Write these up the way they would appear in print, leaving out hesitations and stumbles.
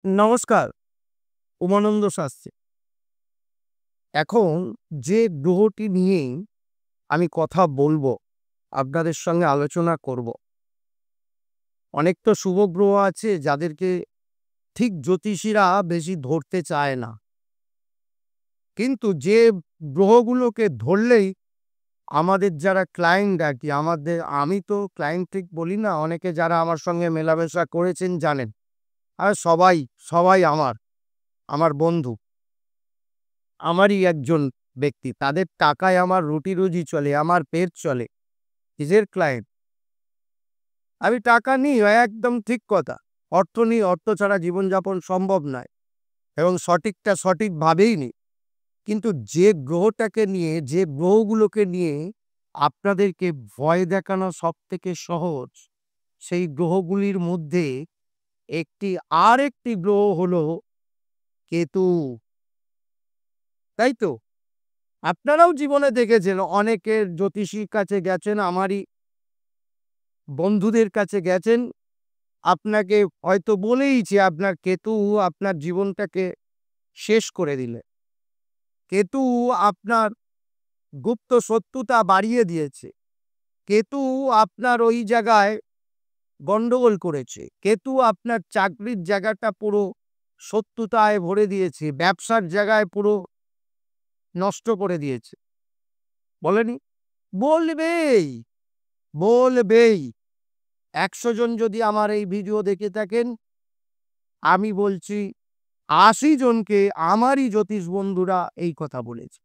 নমস্কার, উমানন্দ শাস্ত্রী। এখন যে গ্রহটি নিয়ে আমি কথা বলবো, আপনাদের সঙ্গে আলোচনা করব। অনেক তো শুভ গ্রহ আছে যাদেরকে ঠিক জ্যোতিষীরা বেশি ধরতে চায় না। কিন্তু যে গ্রহগুলোকে ধরলেই আমাদের যারা ক্লায়েন্ট আরকি, আমি তো ক্লায়েন্ট ঠিক বলি না, অনেকে যারা আমার সঙ্গে মেলামেশা করেছেন জানেন। আর সবাই আমার বন্ধু। আমারই একজন ব্যক্তি। তাদের টাকায় আমার রুটি-রুজি চলে, আমার পেট চলে। কিসের ক্লায়েন্ট? আমি টাকা নিই, একদম ঠিক কথা। অর্থ নিই, অর্থ ছাড়া জীবনযাপন সম্ভব নয় এবং সঠিকটা সঠিকভাবেই নিই। কিন্তু যে গ্রহটাকে নিয়ে, যে গ্রহগুলোকে নিয়ে আপনাদেরকে ভয় দেখানো সবথেকে সহজ, সেই গ্রহগুলির মধ্যে আরেকটি গ্রহ হলো কেতু। তাই তো? আপনারাও জীবনে দেখেছেন, অনেকের জ্যোতিষীর কাছে গেছেন, আমারই বন্ধুদের কাছে গেছেন। আপনাকে হয়তো বলেইছে আপনার কেতু আপনার জীবনটাকে শেষ করে দিলে। কেতু আপনার গুপ্ত শত্রুতা বাড়িয়ে দিয়েছে। কেতু আপনার ওই জায়গায় গন্ডগোল করেছে। কেতু আপনার চাকরির জায়গাটা পুরো শত্রুতায় ভরে দিয়েছে। ব্যবসার জায়গায় পুরো নষ্ট করে দিয়েছে। বলেনি? বলবেই, বলবেই। ১০০ জন যদি আমার এই ভিডিও দেখে থাকেন, আমি বলছি ৮০ জনকে আমারই জ্যোতিষ বন্ধুরা এই কথা বলেছে।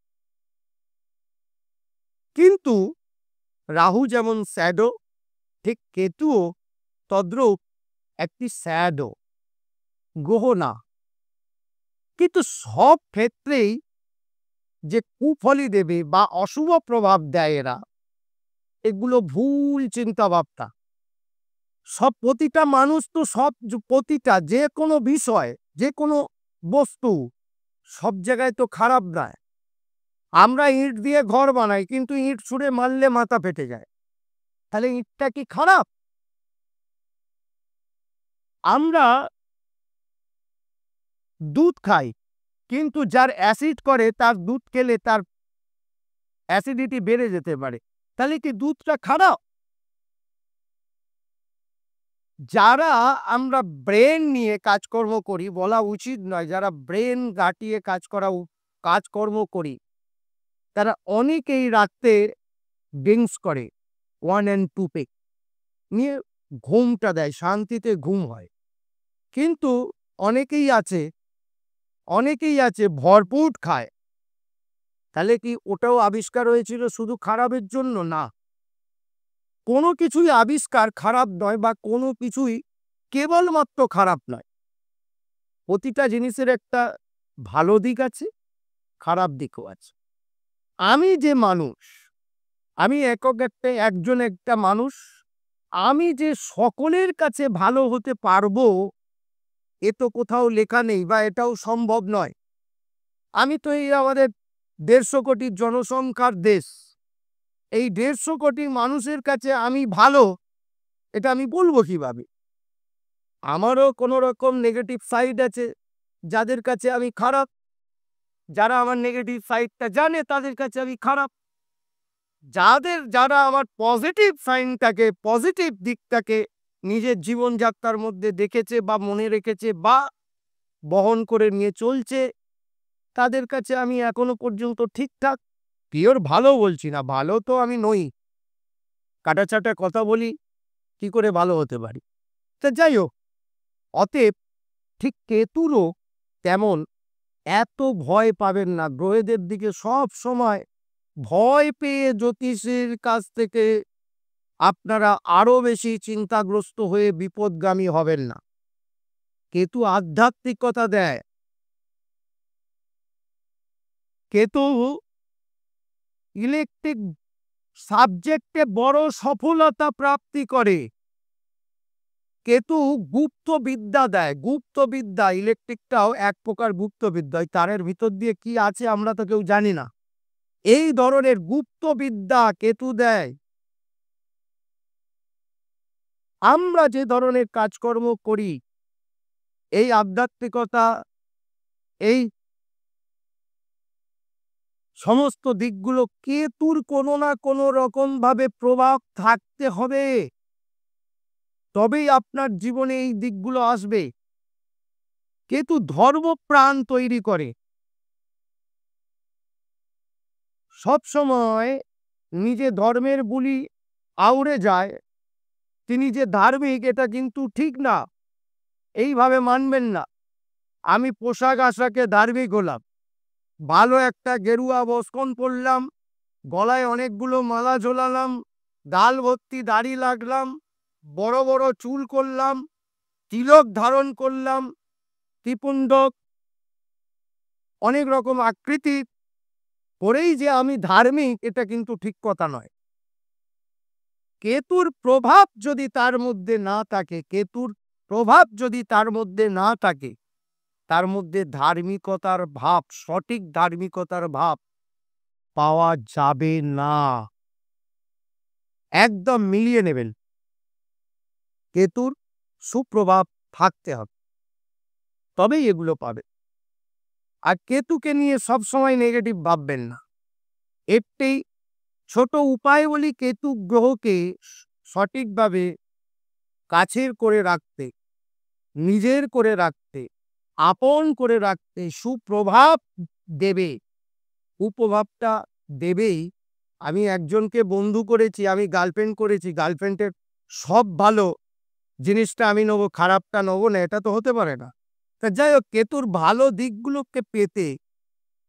কিন্তু রাহু যেমন শ্যাডো, ঠিক কেতুও তদ্রূপ একটি শ্যাডো গ্রহ না। কিন্তু সব ক্ষেত্রেই যে কুফলই দেবে বা অশুভ প্রভাব দেয় এরা, এগুলো ভুল চিন্তাভাবনা। প্রতিটা মানুষ তো প্রতিটা যে কোনো বিষয়, যে কোনো বস্তু সব জায়গায় তো খারাপ নয়। আমরা ইট দিয়ে ঘর বানাই, কিন্তু ইট ছুঁড়ে মারলে মাথা ফেটে যায়। তাহলে ইটটা কি খারাপ? আমরা দুধ খাই, কিন্তু যার অ্যাসিড করে তার দুধ খেলে তার অ্যাসিডিটি বেড়ে যেতে পারে। তাহলে কি দুধটা খারাপ? যারা আমরা ব্রেন নিয়ে কাজকর্ম করি, বলা উচিত নয়, যারা ব্রেন গাটিয়ে কাজকর্ম করি, তারা অনেকেই রাত্রে ড্রিংকস করে 1 and 2 পেগ নিয়ে ঘুমটা দেয়, শান্তিতে ঘুম হয়। কিন্তু অনেকেই আছে ভরপুর খায়। তাহলে কি ওটাও আবিষ্কার হয়েছিল শুধু খারাপের জন্য? না। কোনো কিছুই আবিষ্কার খারাপ নয় বা কোনো কিছুই কেবলমাত্র খারাপ নয়। প্রতিটা জিনিসের একটা ভালো দিক আছে, খারাপ দিকও আছে। আমি যে মানুষ, আমি একজন একটা মানুষ, আমি যে সকলের কাছে ভালো হতে পারবো, এ তো কোথাও লেখা নেই বা এটাও সম্ভব নয়। আমি তো এই আমাদের ১৫০ কোটি জনসংখ্যার দেশ। এই ১৫০ কোটি মানুষের কাছে আমি ভালো, এটা আমি বলবো কিভাবে? আমারও কোনো রকম নেগেটিভ সাইড আছে, যাদের কাছে আমি খারাপ। যারা আমার নেগেটিভ সাইডটা জানে তাদের কাছে আমি খারাপ। যারা আমার পজিটিভ দিকটাকে নিজের জীবনযাত্রার মধ্যে দেখেছে বা মনে রেখেছে বা বহন করে নিয়ে চলছে, তাদের কাছে আমি এখনো পর্যন্ত ঠিকঠাক। পিওর ভালো বলছি না, ভালো তো আমি নই। কাটাছাঁটা কথা বলি, কি করে ভালো হতে পারি? তা যাই হোক, অতএব ঠিক কেতুরও তেমন এত ভয় পাবেন না। গ্রহদের দিকে সব সময় ভয় পেয়ে জ্যোতিষীর কাছ থেকে আপনারা আরো বেশি চিন্তাগ্রস্ত হয়ে বিপদগামী হবেন না। কেতু আধ্যাত্মিকতা দেয়। কেতু ইলেকট্রিক সাবজেক্টে বড় সফলতা প্রাপ্তি করে। কেতু গুপ্ত বিদ্যা দেয়। গুপ্ত বিদ্যা, ইলেকট্রিকটাও এক প্রকার গুপ্ত বিদ্যা। ওই তারের ভিতর দিয়ে কি আছে আমরা তো কেউ জানি না। এই ধরনের গুপ্ত বিদ্যা কেতু দেয়। আমরা যে ধরনের কাজকর্ম করি, এই আধ্যাত্মিকতা, এই সমস্ত দিকগুলো কেতুর কোনো না কোনো রকম ভাবে প্রভাব থাকতে হবে, তবেই আপনার জীবনে এই দিকগুলো আসবে। কেতু ধর্মপ্রাণ তৈরি করে। সবসময় নিজে ধর্মের বুলি আউড়ে যায়, তিনি যে ধার্মিক এটা কিন্তু ঠিক না। এইভাবে মানবেন না। আমি পোশাক আশাকে ধার্মিক হলাম, ভালো একটা গেরুয়া বস্ত্র পরলাম, গলায় অনেকগুলো মালা ঝোলালাম, গাল ভর্তি দাড়ি লাগলাম, বড় বড় চুল করলাম, তিলক ধারণ করলাম, ত্রিপুণ্ডক, অনেক রকম আকৃতি করেই যে আমি ধার্মিক এটা কিন্তু ঠিক কথা নয়। কেতুর প্রভাব যদি তার মধ্যে না থাকে, কেতুর প্রভাব যদি তার মধ্যে না থাকে, তার মধ্যে ধার্মিকতার ভাব, সঠিক ধার্মিকতার ভাব পাওয়া যাবে না। একদম মিলিয়ে নেবেন। কেতুর সুপ্রভাব থাকতে হবে, তবেই এগুলো পাবে। আর কেতুকে নিয়ে সবসময় নেগেটিভ ভাববেন না। একটি ছোট উপায় বলি কেতু গ্রহকে সঠিকভাবে কাছের করে রাখতে, নিজের করে রাখতে, আপন করে রাখতে, সুপ্রভাব দেবে। কুপ্রভাবটা দেবেই। আমি একজনকে বন্ধু করেছি, আমি গার্লফ্রেন্ড করেছি, গার্লফ্রেন্ডের সব ভালো জিনিসটা আমি নেবো, খারাপটা নেবো না, এটা তো হতে পারে না। তা যাই হোক, কেতুর ভালো দিকগুলোকে পেতে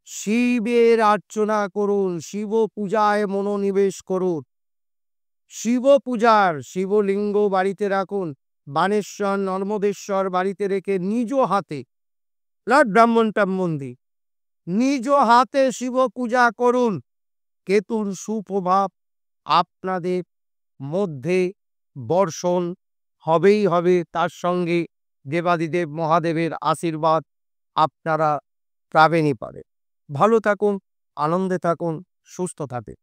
শিবের অর্চনা করুন, শিব পূজায় মনোনিবেশ করুন। শিব পূজার শিবলিঙ্গ বাড়িতে রাখুন, বানেশ্বর নর্মদেশ্বর বাড়িতে রেখে নিজ হাতে, লর্ড ব্রাহ্মণ টাহ্মণ দি, নিজ হাতে শিব পূজা করুন। কেতুর সুপ্রভাব আপনাদের মধ্যে বর্ষণ হবেই হবে, তার সঙ্গে দেবাদিদেব মহাদেবের আশীর্বাদ আপনারা পাবেনই পাবেন। ভালো থাকুন, আনন্দে থাকুন, সুস্থ থাকুন।